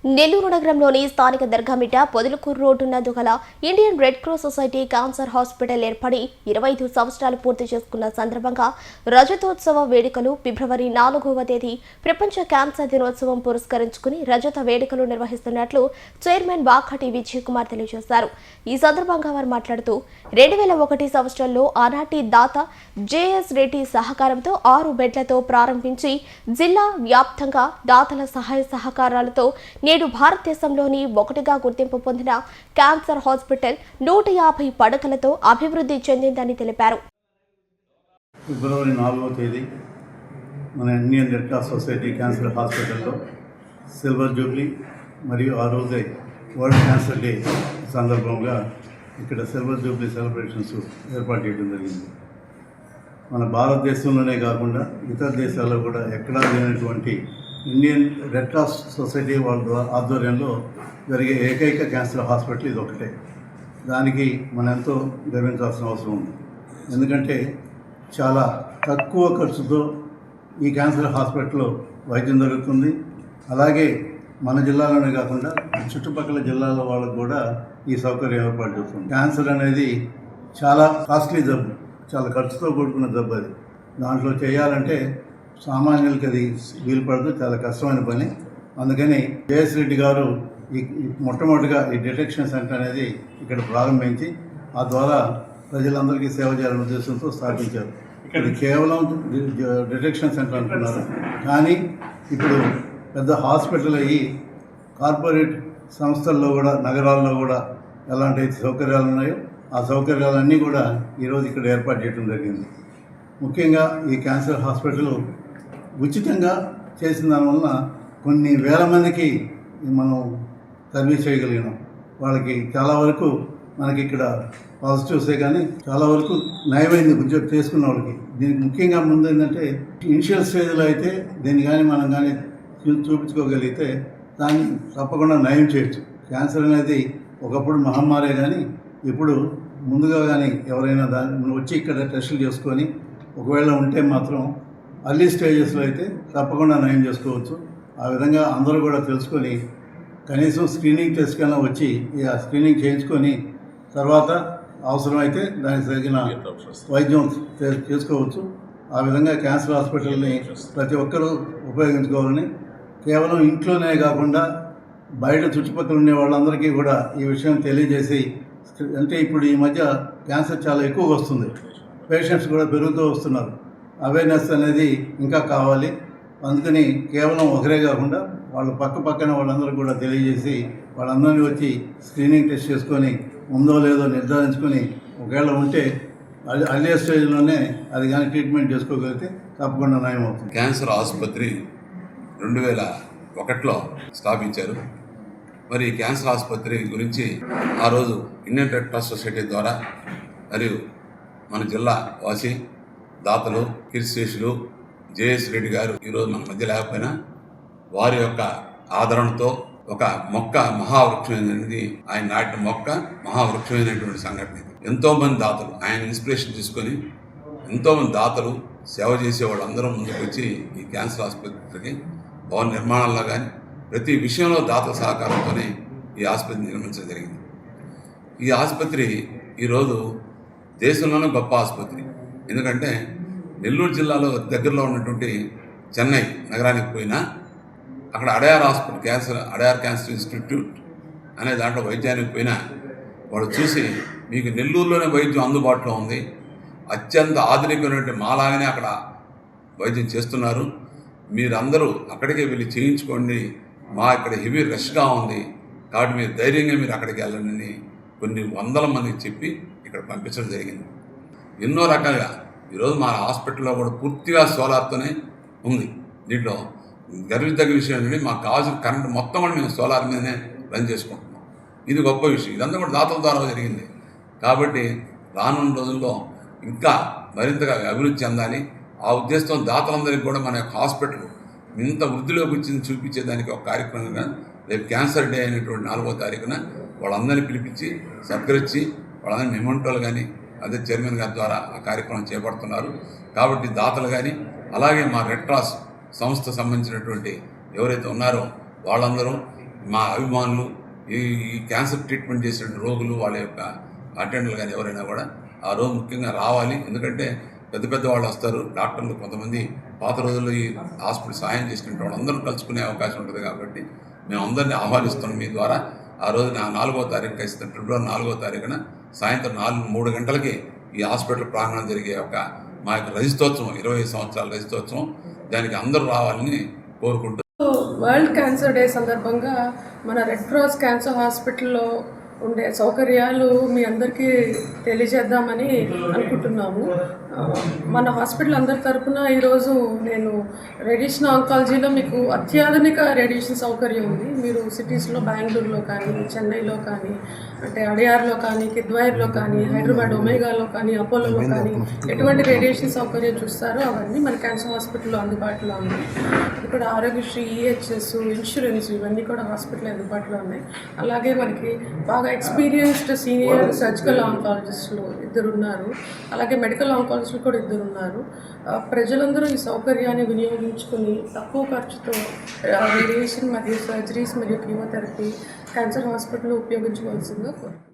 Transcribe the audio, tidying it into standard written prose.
నెల్లూరు నగరంలోని స్థానిక దర్గామిట్ట పొదలకూరు రోడ్డు నందు గల Indian red cross society cancer hospital ఏర్పడి 25 సంవత్సరాలు పూర్తి చేసుకున్న సందర్భంగా రజతోత్సవ వేడుకలు ఫిబ్రవరి 4వ తేదీ ప్రపంచ క్యాన్సర్ దినోత్సవం పురస్కరించుకుని రజత వేడుకలు నిర్వహిస్తున్నట్లు చైర్మన్ బాకాటి విజయ్ కుమార్ తెలియజేశారు. ఈ సందర్భంగా వారు మాట్లాడుతూ 2001 సంవత్సరంలో ఆనాటి దాత జేఎస్ రెడ్డి సహకారంతో 6 బెడ్లతో ప్రారంభించి జిల్లా వ్యాప్తంగా దాతల సహాయ సహకారాలతో నేడు భారతదేశంలోని ఒకటిగా గుర్తింపు పొందిన క్యాన్సర్ హాస్పిటల్ 150 పడకలతో అభివృద్ధి చెందిందని తెలిపారు. ఫిబ్రవరి 4వ తేదీ మన Indian red cross society cancer హాస్పిటల్లో సిల్వర్ జూబ్లీ మరియు ఆ రోజే వరల్డ్ క్యాన్సర్ డే సందర్భంగా ఇక్కడ సిల్వర్ జూబ్లీ సెలబ్రేషన్స్ ఏర్పాటు చేయడం జరిగింది. మన భారతదేశంలోనే కాకుండా ఇతర దేశాల్లో కూడా ఎక్కడా లేనటువంటి ఇండియన్ రెడ్ క్రాస్ సొసైటీ వాళ్ళ ఆధ్వర్యంలో జరిగే ఏకైక క్యాన్సర్ హాస్పిటల్ ఇది ఒకటే. దానికి మనం ఎంతో గర్వించాల్సిన అవసరం ఉంది. ఎందుకంటే చాలా తక్కువ ఖర్చుతో ఈ క్యాన్సర్ హాస్పిటల్లో వైద్యం జరుగుతుంది. అలాగే మన జిల్లాలోనే కాకుండా చుట్టుపక్కల జిల్లాల వాళ్ళకు కూడా ఈ సౌకర్యం ఏర్పాటు చేస్తుంది. క్యాన్సర్ అనేది చాలా కాస్ట్లీ జబ్బు, చాలా ఖర్చుతో కూడుకున్న జబ్బు. అది దాంట్లో చేయాలంటే సామాన్యులకి అది వీలు పడదు, చాలా కష్టమైన పని. అందుకని జేఎస్ రెడ్డి గారు ఈ మొట్టమొదటిగా ఈ డిటెక్షన్ సెంటర్ అనేది ఇక్కడ ప్రారంభించి ఆ ద్వారా ప్రజలందరికీ సేవ చేయాలనే ఉద్దేశంతో స్థాపించారు. ఇది కేవలం డిటెక్షన్ సెంటర్ అంటున్నారు, కానీ ఇప్పుడు పెద్ద హాస్పిటల్ అయ్యి కార్పొరేట్ సంస్థల్లో కూడా నగరాల్లో కూడా ఎలాంటి సౌకర్యాలు ఉన్నాయో ఆ సౌకర్యాలన్నీ కూడా ఈరోజు ఇక్కడ ఏర్పాటు చేయడం జరిగింది. ముఖ్యంగా ఈ క్యాన్సర్ హాస్పిటల్ ఉచితంగా చేసిన దానివల్ల కొన్ని వేల మందికి మనం సర్వీస్ చేయగలిగినాం. వాళ్ళకి చాలా వరకు మనకి ఇక్కడ పాజిటివ్సే కానీ చాలా వరకు నయమైంది ఉద్యోగం చేసుకున్న వాళ్ళకి. దీనికి ముఖ్యంగా ముందు ఏంటంటే ఇనిషియల్ స్టేజ్లో అయితే దీన్ని కానీ మనం కానీ చూపించుకోగలిగితే దాన్ని తప్పకుండా నయం చేయొచ్చు. క్యాన్సర్ అనేది ఒకప్పుడు మహమ్మారే, కానీ ఇప్పుడు ముందుగా కానీ ఎవరైనా దాన్ని వచ్చి ఇక్కడ టెస్టులు చేసుకొని ఒకవేళ ఉంటే మాత్రం అర్లీ స్టేజెస్లో అయితే తప్పకుండా నయం చేసుకోవచ్చు. ఆ విధంగా అందరూ కూడా తెలుసుకొని కనీసం స్క్రీనింగ్ టెస్ట్ కన్నా వచ్చి ఆ స్క్రీనింగ్ చేయించుకొని తర్వాత అవసరమైతే దానికి తగిన వైద్యం చేసుకోవచ్చు. ఆ విధంగా క్యాన్సర్ హాస్పిటల్ని ప్రతి ఒక్కరూ ఉపయోగించుకోవాలని, కేవలం ఇంట్లోనే కాకుండా బయట చుట్టుపక్కల ఉండే వాళ్ళందరికీ కూడా ఈ విషయం తెలియజేసి, అంటే ఇప్పుడు ఈ మధ్య క్యాన్సర్ చాలా ఎక్కువగా వస్తుంది, పేషెంట్స్ కూడా పెరుగుతూ వస్తున్నారు. అవేర్నెస్ అనేది ఇంకా కావాలి. అందుకని కేవలం ఒకరే కాకుండా వాళ్ళు పక్కన వాళ్ళందరూ కూడా తెలియజేసి వాళ్ళందరినీ వచ్చి స్క్రీనింగ్ టెస్ట్ చేసుకొని ఉందో లేదో నిర్ధారించుకొని ఒకవేళ ఉంటే అదే స్టేజ్లోనే అది కానీ ట్రీట్మెంట్ చేసుకోగలిగితే తప్పకుండా నయం అవుతుంది. క్యాన్సర్ ఆసుపత్రి 2001లో స్థాపించారు. మరి క్యాన్సర్ ఆసుపత్రి గురించి ఆ రోజు ఇండియన్ రెడ్ క్రాస్ సొసైటీ ద్వారా మరియు మన జిల్లా వాసి దాతలు కీర్తిశేషులు జేఎస్ రెడ్డి గారు ఈరోజు మన మధ్య లేకపోయినా వారి యొక్క ఆదరణతో ఒక మొక్క మహావృక్షమైనది, ఆయన నాటిన మొక్క మహావృక్షమైనటువంటి సంఘటన. ఎంతోమంది దాతలు ఆయన ఇన్స్పిరేషన్ తీసుకొని ఎంతోమంది దాతలు సేవ చేసే వాళ్ళందరూ ముందుకు వచ్చి ఈ క్యాన్సర్ ఆసుపత్రికి భవన నిర్మాణాల్లో కానీ ప్రతి విషయంలో దాతల సహకారంతోనే ఈ ఆసుపత్రి నిర్మించడం జరిగింది. ఈ ఆసుపత్రి ఈరోజు దేశంలోనే గొప్ప ఆసుపత్రి. ఎందుకంటే నెల్లూరు జిల్లాలో దగ్గరలో ఉన్నటువంటి చెన్నై నగరానికి పోయినా అక్కడ Adyar hospital Adyar cancer institute అనే దాంట్లో వైద్యానికి పోయినా వాడు చూసి మీకు నెల్లూరులోనే వైద్యం అందుబాటులో ఉంది, అత్యంత ఆధునికమైనటువంటి మాలాగానే అక్కడ వైద్యం చేస్తున్నారు, మీరందరూ అక్కడికే వెళ్ళి చేయించుకోండి, మా ఇక్కడ హెవీ రష్గా ఉంది కాబట్టి మీరు ధైర్యంగా మీరు అక్కడికి వెళ్ళండి కొన్ని వందల మందికి చెప్పి ఇక్కడ పంపించడం జరిగింది. ఎన్నో రకాలుగా ఈరోజు మా హాస్పిటల్లో కూడా పూర్తిగా సోలార్తోనే ఉంది. దీంట్లో గర్వించదగ్గ విషయం ఏంటంటే మాకు కావాల్సిన కరెంట్ మొత్తం కూడా మేము సోలార్ మీదనే రన్ చేసుకుంటున్నాం. ఇది గొప్ప విషయం. ఇదంతా కూడా దాతల ద్వారా జరిగింది. కాబట్టి రానున్న రోజుల్లో ఇంకా మరింతగా అభివృద్ధి చెందాలి. ఆ ఉద్దేశంతో దాతలందరికీ కూడా మన యొక్క హాస్పిటల్ ఇంత వృద్ధిలోకి వచ్చింది చూపించేదానికి ఒక కార్యక్రమంగా రేపు క్యాన్సర్ డే అయినటువంటి 4వ తారీఖున వాళ్ళందరినీ పిలిపించి సత్కరించి వాళ్ళందరినీ మెమెంటోలు కానీ అదే చైర్మన్ గారి ద్వారా ఆ కార్యక్రమం చేపడుతున్నారు. కాబట్టి దాతలు కానీ అలాగే మా రెడ్ క్రాస్ సంస్థ సంబంధించినటువంటి ఎవరైతే ఉన్నారో వాళ్ళందరూ మా అభిమానులు ఈ ఈ క్యాన్సర్ ట్రీట్మెంట్ చేసిన రోగులు వాళ్ళ యొక్క అటెండర్లు కానీ ఎవరైనా కూడా ఆ రోజు ముఖ్యంగా రావాలి. ఎందుకంటే పెద్ద పెద్ద వాళ్ళు వస్తారు, డాక్టర్లు కొంతమంది పాత రోజుల్లో ఈ హాస్పిటల్ సాయం చేసిన వాళ్ళందరూ కలుసుకునే అవకాశం ఉంటుంది. కాబట్టి మేము అందరినీ ఆహ్వానిస్తున్నాం మీ ద్వారా. ఆ రోజు 4వ తారీఖు ఇస్తాం, ఫిబ్రవరి 4వ తారీఖున సాయంత్రం 3 గంటలకి ఈ హాస్పిటల్ ప్రాంగణం జరిగే మా యొక్క రజతోత్సవం, 20 సంవత్సరాల రజతోత్సవం, దానికి అందరూ రావాలని కోరుకుంటూ వరల్డ్ క్యాన్సర్ డే సందర్భంగా మన రెడ్ క్రాస్ క్యాన్సర్ హాస్పిటల్లో ఉండే సౌకర్యాలు మీ అందరికీ తెలియజేద్దామని అనుకుంటున్నాము. మన హాస్పిటల్ అందరి తరపున ఈరోజు నేను రేడియేషన్ ఆంకాలజీలో మీకు అత్యాధునిక రేడియేషన్ సౌకర్యం ఉంది. మీరు సిటీస్లో బెంగళూరులో కానీ, చెన్నైలో కానీ, అంటే అడియార్లో కానీ, కిద్వాయిర్లో కానీ, హైదరాబాద్ ఒమేగాలో కానీ, అపోలోలో కానీ ఎటువంటి రేడియేషన్ సౌకర్యం చూస్తారో అవన్నీ మన క్యాన్సర్ హాస్పిటల్లో అందుబాటులో ఉన్నాయి. ఇక్కడ ఆరోగ్యశ్రీ, ఈహెచ్ఎస్, ఇన్సూరెన్స్ ఇవన్నీ కూడా హాస్పిటల్ అందుబాటులో ఉన్నాయి. అలాగే మనకి బాగా ఎక్స్పీరియన్స్డ్ సీనియర్ సర్జికల్ ఆంకాలజిస్టులు 2 ఉన్నారు. అలాగే మెడికల్ ఆంకాలజిస్టులు కూడా 2 ఉన్నారు. ప్రజలందరూ ఈ సౌకర్యాన్ని వినియోగించుకుని తక్కువ ఖర్చుతో రేడియేషన్ మరియు సర్జరీస్ మరియు కీమోథెరపీ క్యాన్సర్ హాస్పిటల్ ఉపయోగించవలసిందిగా కోరుతున్నాను.